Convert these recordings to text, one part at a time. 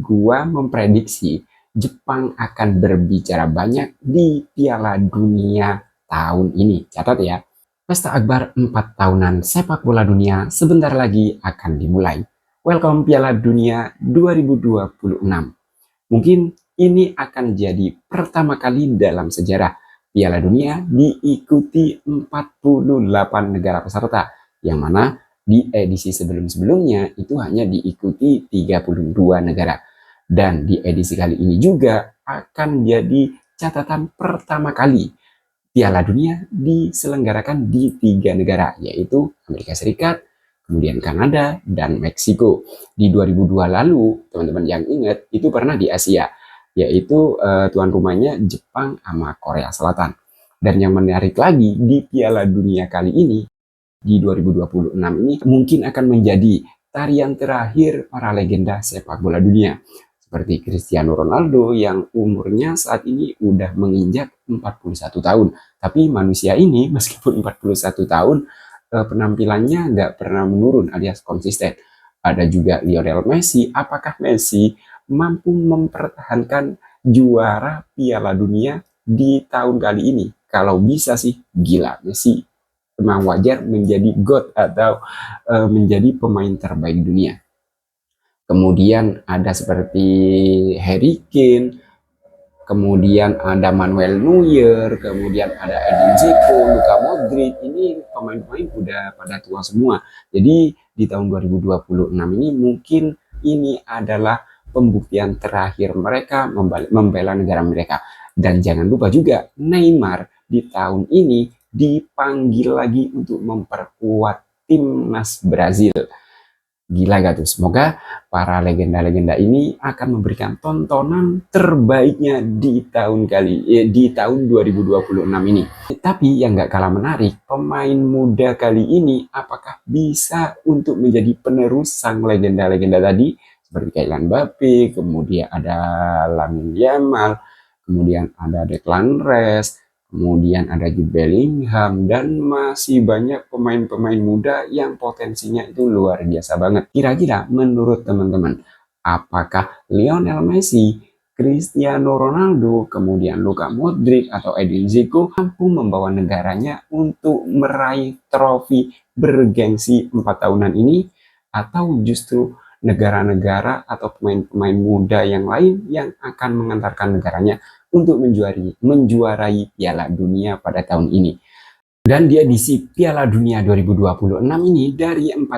gua memprediksi Jepang akan berbicara banyak di Piala Dunia tahun ini. Catat ya. Pesta akbar 4 tahunan sepak bola dunia sebentar lagi akan dimulai. Welcome Piala Dunia 2026. Mungkin ini akan jadi pertama kali dalam sejarah Piala Dunia diikuti 48 negara peserta, yang mana di edisi sebelum-sebelumnya itu hanya diikuti 32 negara. Dan di edisi kali ini juga akan jadi catatan pertama kali Piala Dunia diselenggarakan di 3 negara, yaitu Amerika Serikat, kemudian Kanada, dan Meksiko. Di 2002 lalu, teman-teman yang ingat, itu pernah di Asia, yaitu tuan rumahnya Jepang sama Korea Selatan. Dan yang menarik lagi, di Piala Dunia kali ini, di 2026 ini, mungkin akan menjadi tarian terakhir para legenda sepak bola dunia. Seperti Cristiano Ronaldo yang umurnya saat ini udah menginjak 41 tahun. Tapi manusia ini meskipun 41 tahun, penampilannya nggak pernah menurun alias konsisten. Ada juga Lionel Messi. Apakah Messi mampu mempertahankan juara Piala Dunia di tahun kali ini? Kalau bisa sih gila. Messi memang wajar menjadi GOAT atau menjadi pemain terbaik dunia. Kemudian ada seperti Harry Kane, kemudian ada Manuel Neuer, kemudian ada Edin Dzeko, Luka Modric. Ini pemain-pemain udah pada tua semua. Jadi di tahun 2026 ini mungkin ini adalah pembuktian terakhir mereka membela negara mereka. Dan jangan lupa juga Neymar di tahun ini dipanggil lagi untuk memperkuat timnas Brazil. Gila gak tuh? Semoga para legenda-legenda ini akan memberikan tontonan terbaiknya di tahun 2026 ini. Tapi yang gak kalah menarik, pemain muda kali ini apakah bisa untuk menjadi penerus sang legenda-legenda tadi? Seperti Kylian Mbappe, kemudian ada Lamine Yamal, kemudian ada Declan Rice, kemudian ada Jude Bellingham, dan masih banyak pemain-pemain muda yang potensinya itu luar biasa banget. Kira-kira menurut teman-teman, apakah Lionel Messi, Cristiano Ronaldo, kemudian Luka Modric atau Edin Dzeko mampu membawa negaranya untuk meraih trofi bergengsi 4 tahunan ini, atau justru negara-negara atau pemain-pemain muda yang lain yang akan mengantarkan negaranya untuk menjuarai Piala Dunia pada tahun ini. Dan di edisi Piala Dunia 2026 ini, dari 48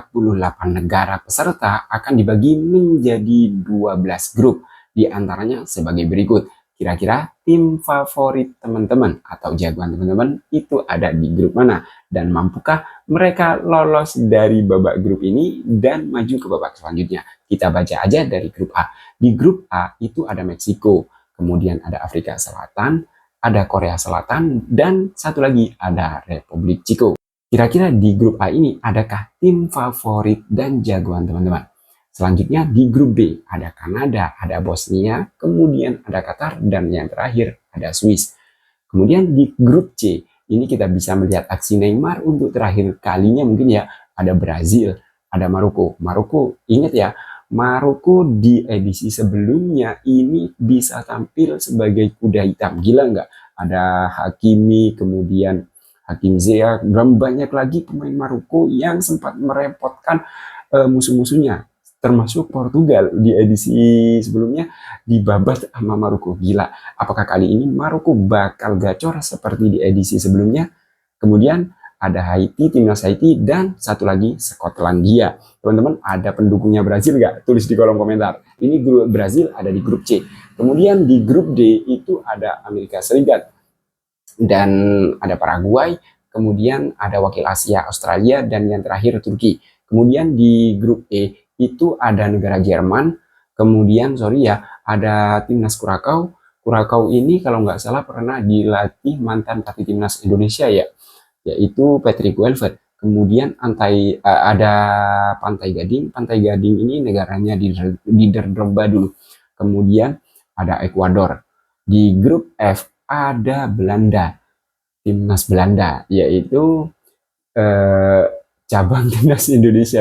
negara peserta akan dibagi menjadi 12 grup. Di antaranya sebagai berikut. Kira-kira tim favorit teman-teman atau jagoan teman-teman itu ada di grup mana? Dan mampukah mereka lolos dari babak grup ini dan maju ke babak selanjutnya? Kita baca aja dari grup A. Di grup A itu ada Meksiko, kemudian ada Afrika Selatan, ada Korea Selatan, dan satu lagi ada Republik Ceko. Kira-kira di grup A ini adakah tim favorit dan jagoan teman-teman? Selanjutnya di grup B ada Kanada, ada Bosnia, kemudian ada Qatar, dan yang terakhir ada Swiss. Kemudian di grup C ini kita bisa melihat aksi Neymar untuk terakhir kalinya mungkin ya. Ada Brazil, ada Maroko. Maroko, ingat ya, Maroko di edisi sebelumnya ini bisa tampil sebagai kuda hitam. Gila nggak? Ada Hakimi, kemudian Hakim Ziyech, dan banyak lagi pemain Maroko yang sempat merepotkan musuh-musuhnya, termasuk Portugal di edisi sebelumnya dibabat sama Maroko. Gila, apakah kali ini Maroko bakal gacor seperti di edisi sebelumnya? Kemudian ada Haiti, timnas Haiti, dan satu lagi Skotlandia. Teman-teman, ada pendukungnya Brazil nggak? Tulis di kolom komentar. Ini grup Brazil ada di grup C. Kemudian di grup D itu ada Amerika Serikat dan ada Paraguay. Kemudian ada wakil Asia, Australia, dan yang terakhir Turki. Kemudian di grup E itu ada negara Jerman. Kemudian ada timnas Kurakau. Kurakau ini kalau nggak salah pernah dilatih mantan pelatih timnas Indonesia ya, yaitu Patrick Kluivert. Kemudian ada Pantai Gading. Pantai Gading ini negaranya di Drogba dulu. Kemudian ada Ekuador. Di grup F ada Belanda, timnas Belanda, yaitu cabang timnas Indonesia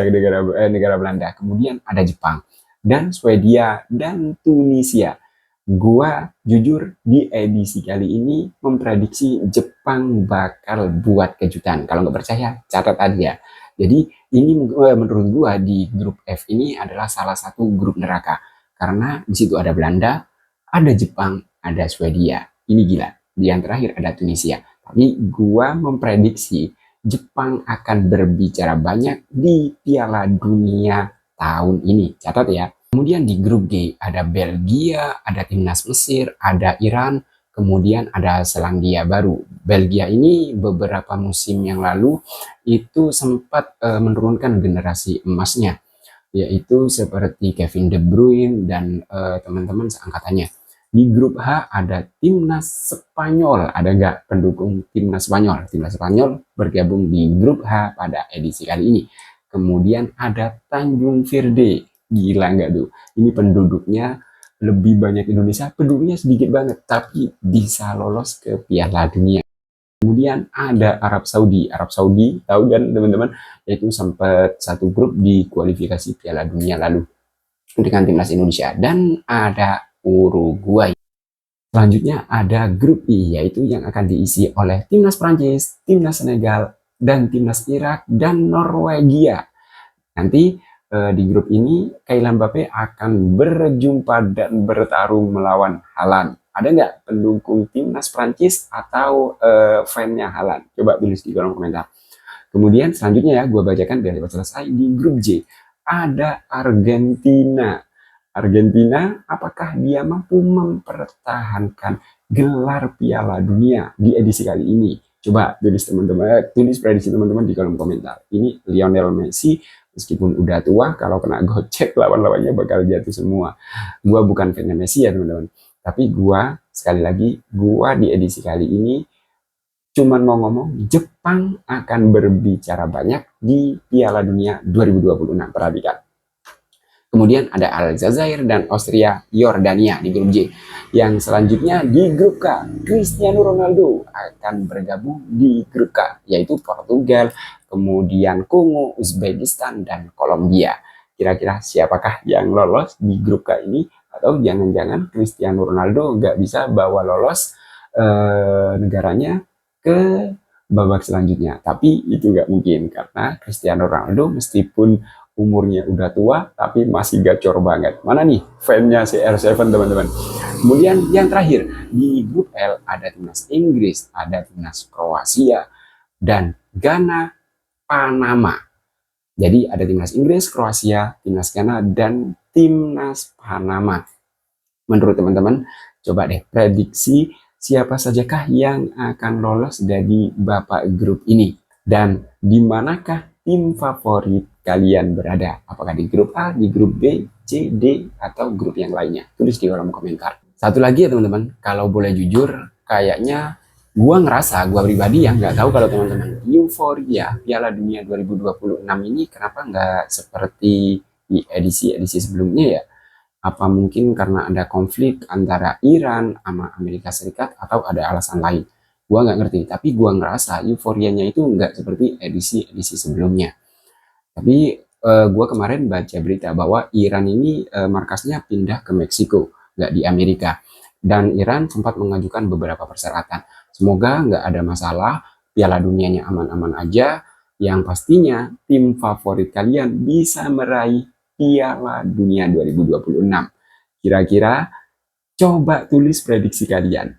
negara Belanda. Kemudian ada Jepang. dan Swedia dan Tunisia. Gua jujur di edisi kali ini memprediksi Jepang bakal buat kejutan. Kalau nggak percaya, catat aja. Jadi ini menurut gua di grup F ini adalah salah satu grup neraka. Karena di situ ada Belanda, ada Jepang, ada Swedia. Ini gila. Di yang terakhir ada Tunisia. Tapi gua memprediksi Jepang akan berbicara banyak di Piala Dunia tahun ini. Catat ya. Kemudian di grup G ada Belgia, ada timnas Mesir, ada Iran, kemudian ada Selandia Baru. Belgia ini beberapa musim yang lalu itu sempat menurunkan generasi emasnya, yaitu seperti Kevin De Bruyne dan teman-teman seangkatannya. Di grup H ada timnas Spanyol. Ada nggak pendukung timnas Spanyol? Timnas Spanyol bergabung di grup H pada edisi kali ini. Kemudian ada Tanjung Verde. Gila nggak tuh? Ini penduduknya lebih banyak Indonesia, penduduknya sedikit banget, tapi bisa lolos ke Piala Dunia. Kemudian ada Arab Saudi. Arab Saudi, tahu kan teman-teman, yaitu sempat satu grup di kualifikasi Piala Dunia lalu dengan timnas Indonesia. Dan ada Uruguay. Selanjutnya ada grup I, yaitu yang akan diisi oleh timnas Prancis, timnas Senegal, dan timnas Irak, dan Norwegia. Nanti di grup ini Kylian Mbappe akan berjumpa dan bertarung melawan Haaland. Ada nggak pendukung timnas Prancis atau fansnya Haaland? Coba tulis di kolom komentar. Kemudian selanjutnya ya, gue bacakan biar cepat selesai. Di grup J ada Argentina. Argentina, apakah dia mampu mempertahankan gelar Piala Dunia di edisi kali ini? Coba tulis teman-teman, tulis prediksi teman-teman di kolom komentar. Ini Lionel Messi, meskipun udah tua, kalau kena gocek lawan-lawannya bakal jatuh semua. Gua bukan fan Messi ya teman-teman, tapi gua sekali lagi, gua di edisi kali ini cuman mau ngomong Jepang akan berbicara banyak di Piala Dunia 2026. Perhatikan. Kemudian ada Aljazair dan Austria Yordania di grup J. Yang selanjutnya di grup K, Cristiano Ronaldo akan bergabung di grup K, yaitu Portugal, kemudian Kongo, Uzbekistan, dan Kolombia. Kira-kira siapakah yang lolos di grup K ini? Atau jangan-jangan Cristiano Ronaldo nggak bisa bawa lolos negaranya ke babak selanjutnya. Tapi itu nggak mungkin, karena Cristiano Ronaldo meskipun umurnya udah tua tapi masih gacor banget. Mana nih fansnya CR7 teman-teman. Kemudian yang terakhir di grup L ada timnas Inggris, ada timnas Kroasia, dan Ghana, Panama. Jadi ada timnas Inggris, Kroasia, timnas Ghana, dan timnas Panama. Menurut teman-teman, coba deh prediksi siapa sajakah yang akan lolos dari babak grup ini, dan di manakah tim favorit kalian berada? Apakah di grup A, di grup B, C, D, atau grup yang lainnya? Tulis di kolom komentar. Satu lagi ya teman-teman, kalau boleh jujur, kayaknya gua ngerasa, gua pribadi ya, nggak tahu kalau teman-teman, euforia Piala Dunia 2026 ini kenapa nggak seperti di edisi-edisi sebelumnya ya? Apa mungkin karena ada konflik antara Iran sama Amerika Serikat, atau ada alasan lain? Gua nggak ngerti, tapi gua ngerasa euforianya itu nggak seperti edisi-edisi sebelumnya. Tapi gue kemarin baca berita bahwa Iran ini markasnya pindah ke Meksiko, nggak di Amerika. Dan Iran sempat mengajukan beberapa persyaratan. Semoga nggak ada masalah, Piala Dunianya aman-aman aja. Yang pastinya tim favorit kalian bisa meraih Piala Dunia 2026. Kira-kira coba tulis prediksi kalian.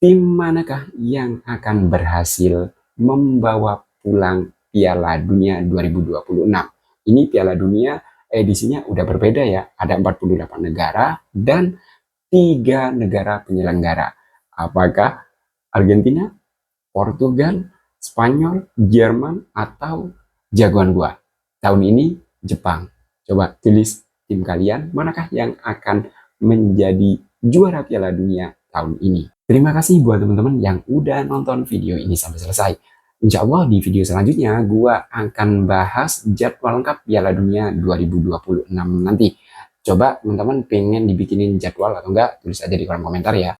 Tim manakah yang akan berhasil membawa pulang Piala Dunia 2026? Ini Piala Dunia edisinya udah berbeda ya. Ada 48 negara dan 3 negara penyelenggara. Apakah Argentina, Portugal, Spanyol, Jerman, atau jagoan gua? Tahun ini Jepang. Coba tulis tim kalian, manakah yang akan menjadi juara Piala Dunia tahun ini. Terima kasih buat teman-teman yang udah nonton video ini sampai selesai. Insya Allah di video selanjutnya gua akan bahas jadwal lengkap Piala Dunia 2026 nanti. Coba teman-teman pengen dibikinin jadwal atau enggak, tulis aja di kolom komentar ya.